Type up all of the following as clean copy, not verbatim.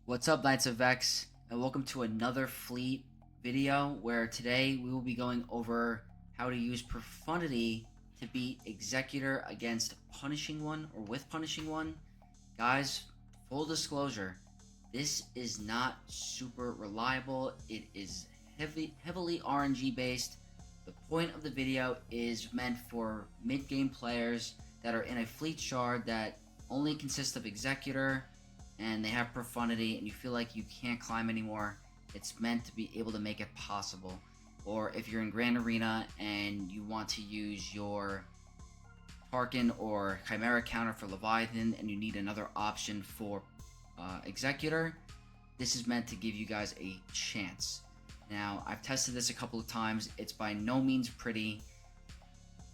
What's up, Knights of Vex, and welcome to another fleet video where today we will be going over how to use Profundity to beat Executor against Punishing One or with Punishing One. Guys, full disclosure, this is not super reliable. It is heavily RNG based. The point of the video is meant for mid-game players that are in a fleet shard that only consists of Executor and they have Profundity and you feel like you can't climb anymore. It's meant to be able to make it possible. Or if you're in Grand Arena and you want to use your Tarkin or Chimera counter for Leviathan and you need another option for Executor, this is meant to give you guys a chance. Now, I've tested this a couple of times. It's by no means pretty.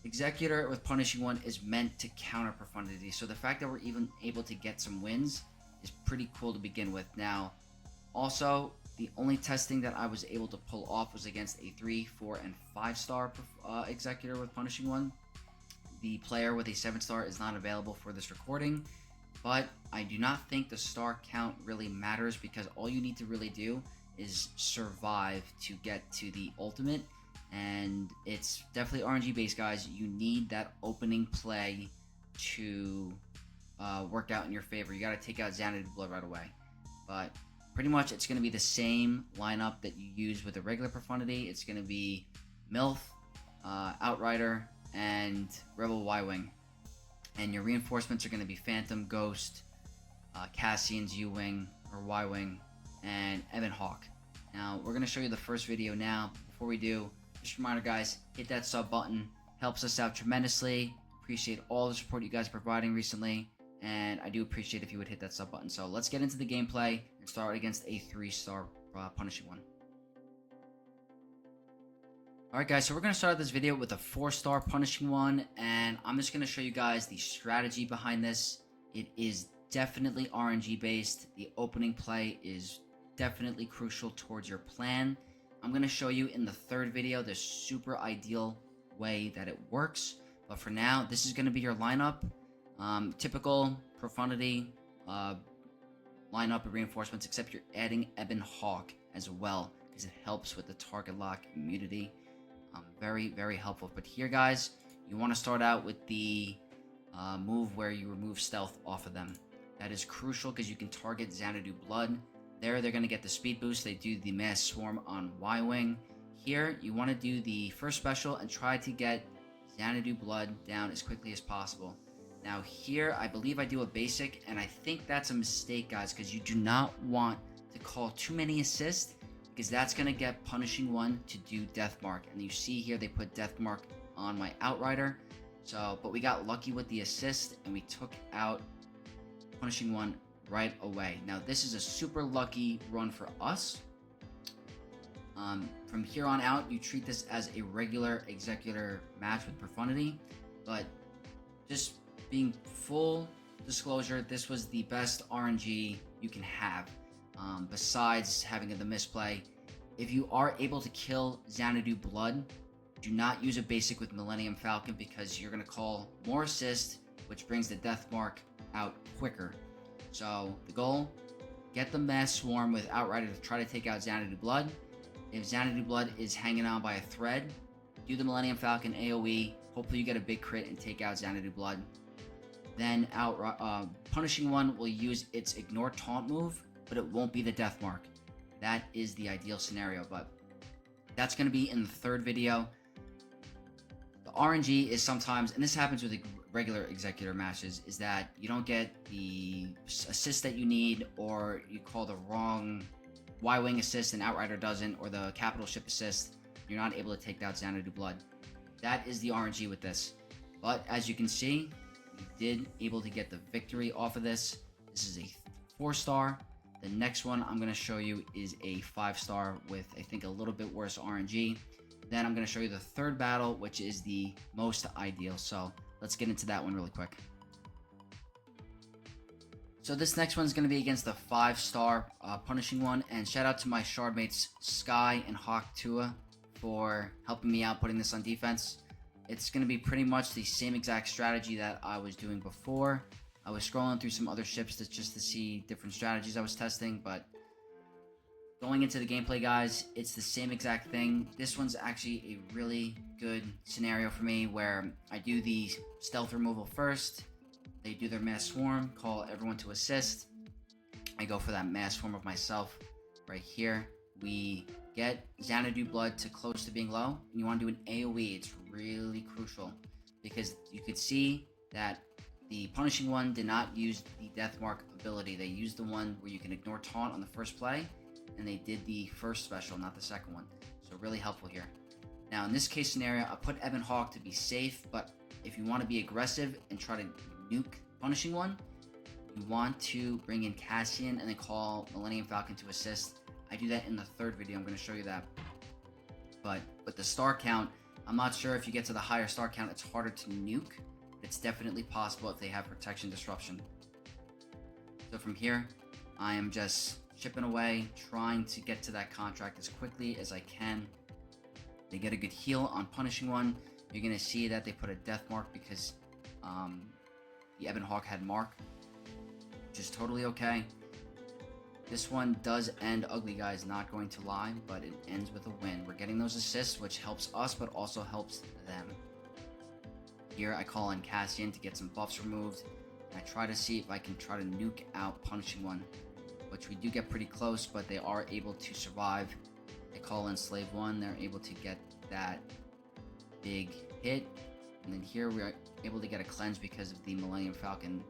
Executor with Punishing One is meant to counter Profundity, so the fact that we're even able to get some wins is pretty cool to begin with. Now, also, the only testing that I was able to pull off was against a 3, 4, and 5-star Executor with Punishing One. The player with a 7-star is not available for this recording, but I do not think the star count really matters because all you need to really do is survive to get to the ultimate, and it's definitely RNG based, guys. You need that opening play to work out in your favor. You got to take out Xanadu Blood right away, but pretty much it's going to be the same lineup that you use with a regular Profundity. It's going to be MILF, Outrider, and Rebel Y-Wing, and your reinforcements are going to be Phantom, Ghost, Cassian's U-Wing or Y-Wing, and Ebon Hawk. Now we're going to show you the first video now. Before we do, just a reminder, guys, hit that sub button. Helps us out tremendously. Appreciate all the support you guys are providing recently, and I do appreciate if you would hit that sub button. So let's get into the gameplay and start against a 3-star Punishing One. Alright guys, so we're going to start this video with a 4-star Punishing One, and I'm just going to show you guys the strategy behind this. It is definitely RNG based. The opening play is definitely crucial towards your plan. I'm going to show you in the third video the super ideal way that it works, but for now this is going to be your lineup. Typical Profundity lineup of reinforcements, except you're adding Ebon Hawk as well because it helps with the target lock immunity. Very helpful. But here, guys, you want to start out with the move where you remove stealth off of them. That is crucial because you can target Xanadu Blood. There, they're going to get the speed boost. They do the mass swarm on Y-Wing. Here, you want to do the first special and try to get Xanadu Blood down as quickly as possible. Now here, I believe I do a basic, and I think that's a mistake, guys, because you do not want to call too many assists, because that's going to get Punishing One to do Death Mark. And you see here, they put Death Mark on my Outrider. So, but we got lucky with the assist, and we took out Punishing One right away. Now this is a super lucky run for us. From here on out, you treat this as a regular Executor match with Profundity, but just being full disclosure, this was the best RNG you can have, besides having the misplay. If you are able to kill Xanadu Blood, do not use a basic with Millennium Falcon because you're going to call more assist, which brings the Death Mark out quicker. So the goal, get the mass swarm with Outrider to try to take out Xanadu Blood. If Xanadu Blood is hanging on by a thread, do the Millennium Falcon AoE. Hopefully you get a big crit and take out Xanadu Blood. Then Punishing One will use its Ignore Taunt move, but it won't be the Death Mark. That is the ideal scenario, but that's going to be in the third video. The RNG is sometimes, and this happens with the regular Executor matches, is that you don't get the assist that you need, or you call the wrong Y-Wing assist and Outrider doesn't, or the capital ship assist. You're not able to take out Xanadu Blood. That is the RNG with this. But as you can see, we did able to get the victory off of this. This is a 4-star. The next one I'm going to show you is a 5-star with, I think, a little bit worse RNG. Then I'm going to show you the third battle, which is the most ideal. So let's get into that one really quick. So this next one is going to be against the 5-star Punishing One. And shout out to my shardmates Sky and Hawk Tua for helping me out putting this on defense. It's going to be pretty much the same exact strategy that I was doing before. I was scrolling through some other ships just to see different strategies I was testing, but going into the gameplay, guys, it's the same exact thing. This one's actually a really good scenario for me where I do the stealth removal first. They do their mass swarm, call everyone to assist. I go for that mass swarm of myself right here. We get Xanadu blood to close to being low. And you want to do an AoE. It's really crucial because you could see that the punishing one did not use the death mark ability. They used the one where you can ignore taunt on the first play, and they did the first special, not the second one. So really helpful here. Now in this case scenario, I put Ebon Hawk to be safe, but if you want to be aggressive and try to nuke punishing one, you want to bring in Cassian and then call Millennium Falcon to assist. I do that in the third video. I'm going to show you that. But with the star count, I'm not sure if you get to the higher star count, it's harder to nuke. It's definitely possible if they have protection disruption. So from here, I am just chipping away, trying to get to that contract as quickly as I can. They get a good heal on punishing one. You're going to see that they put a death mark because the Ebon Hawk had mark, which is totally okay. This one does end ugly, guys, not going to lie, but it ends with a win. We're getting those assists, which helps us, but also helps them. Here, I call in Cassian to get some buffs removed, and I try to see if I can try to nuke out punishing one, which we do get pretty close, but they are able to survive. I call in Slave 1, they're able to get that big hit, and then here we are able to get a cleanse because of the Millennium Falcon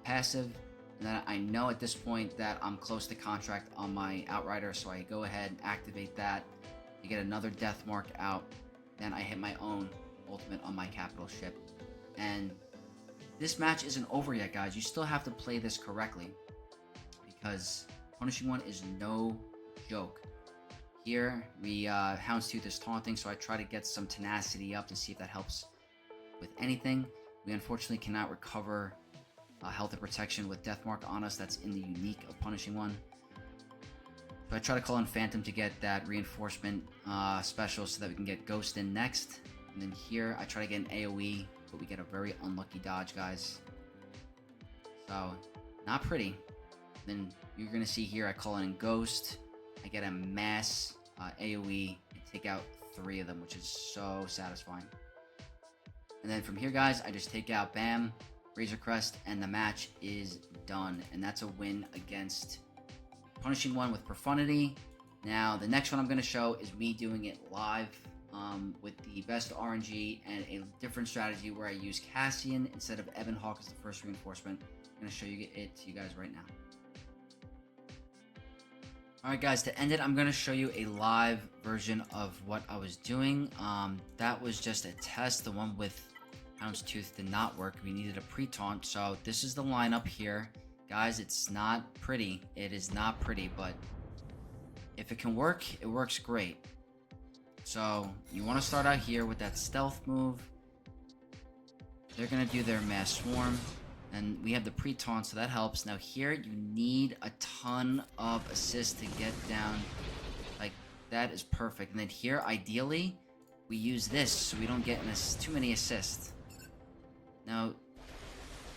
passive. And then I know at this point that I'm close to contract on my Outrider, so I go ahead and activate that to get another death mark out. Then I hit my own ultimate on my capital ship. And this match isn't over yet, guys. You still have to play this correctly because punishing one is no joke. Here, we Houndstooth is taunting, so I try to get some tenacity up to see if that helps with anything. We unfortunately cannot recover health and protection with death mark on us. That's in the unique of punishing one. So I try to call in Phantom to get that reinforcement special so that we can get Ghost in next. And then here I try to get an AoE, but we get a very unlucky dodge, guys. So not pretty. Then you're gonna see here I call in Ghost. I get a mass AoE and take out 3 of them, which is so satisfying. And then from here, guys, I just take out Bam, Razor Crest, and the match is done. And that's a win against punishing one with Profundity. Now, the next one I'm going to show is me doing it live with the best RNG and a different strategy where I use Cassian instead of Ebon Hawk as the first reinforcement. I'm going to show you it to you guys right now. Alright guys, to end it, I'm going to show you a live version of what I was doing. That was just a test. The one with Houndstooth did not work. We needed a pre-taunt. So this is the lineup here. Guys, it's not pretty. It is not pretty, but if it can work, it works great. So you want to start out here with that stealth move. They're going to do their mass swarm. And we have the pre-taunt, so that helps. Now here, you need a ton of assists to get down. Like, that is perfect. And then here, ideally, we use this so we don't get too many assists. Now,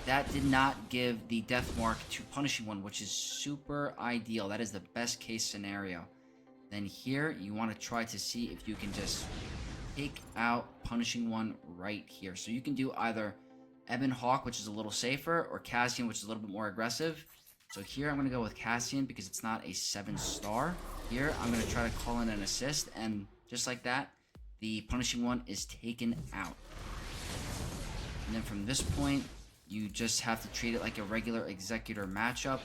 that did not give the death mark to punishing one, which is super ideal. That is the best case scenario. Then here, you want to try to see if you can just take out punishing one right here. So you can do either Ebon Hawk, which is a little safer, or Cassian, which is a little bit more aggressive. So here I'm going to go with Cassian because it's not a 7-star. Here I'm going to try to call in an assist, and just like that, the punishing one is taken out. And then from this point, you just have to treat it like a regular Executor matchup.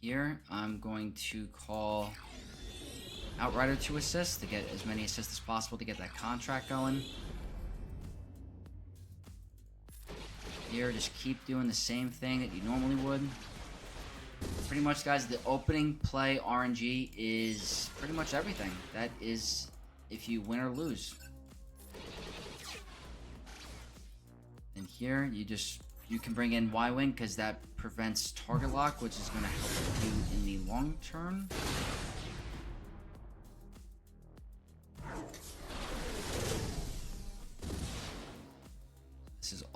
Here I'm going to call Outrider to assist to get as many assists as possible to get that contract going. Here, just keep doing the same thing that you normally would. Pretty much, guys, the opening play RNG is pretty much everything. That is if you win or lose. And here, you can bring in Y-Wing because that prevents target lock, which is going to help you in the long term.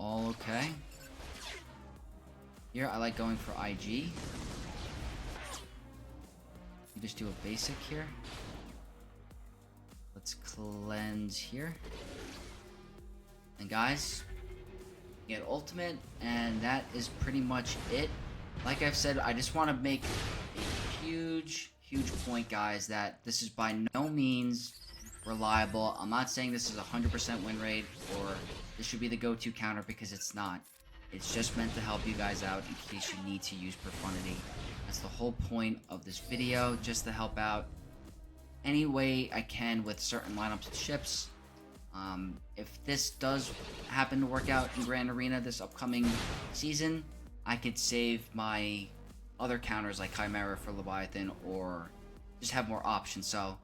all okay. Here, I like going for IG. You just do a basic here. Let's cleanse here. And guys, you get ultimate, and that is pretty much it. Like I've said, I just want to make a huge point, guys, that this is by no means reliable. I'm not saying this is a 100% win rate or this should be the go-to counter, because it's not. It's just meant to help you guys out in case you need to use Profundity. That's the whole point of this video, just to help out any way I can with certain lineups and ships. If this does happen to work out in Grand Arena this upcoming season, I could save my other counters like Chimera for Leviathan, or just have more options. So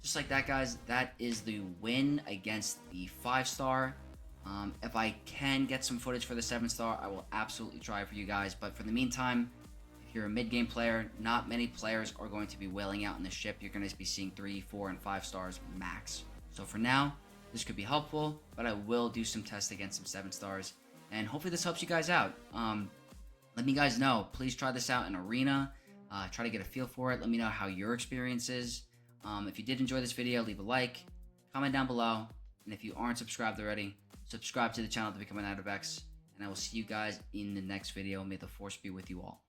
just like that, guys, that is the win against the 5-star. If I can get some footage for the 7-star, I will absolutely try for you guys. But for the meantime, if you're a mid-game player, not many players are going to be wailing out in this ship. You're going to be seeing 3, 4, and 5 stars max. So for now, this could be helpful, but I will do some tests against some 7-stars, and hopefully this helps you guys out. Let me guys know. Please try this out in Arena. Try to get a feel for it. Let me know how your experience is. If you did enjoy this video, leave a like, comment down below, and if you aren't subscribed already, subscribe to the channel to become an Out of X, and I will see you guys in the next video. May the force be with you all.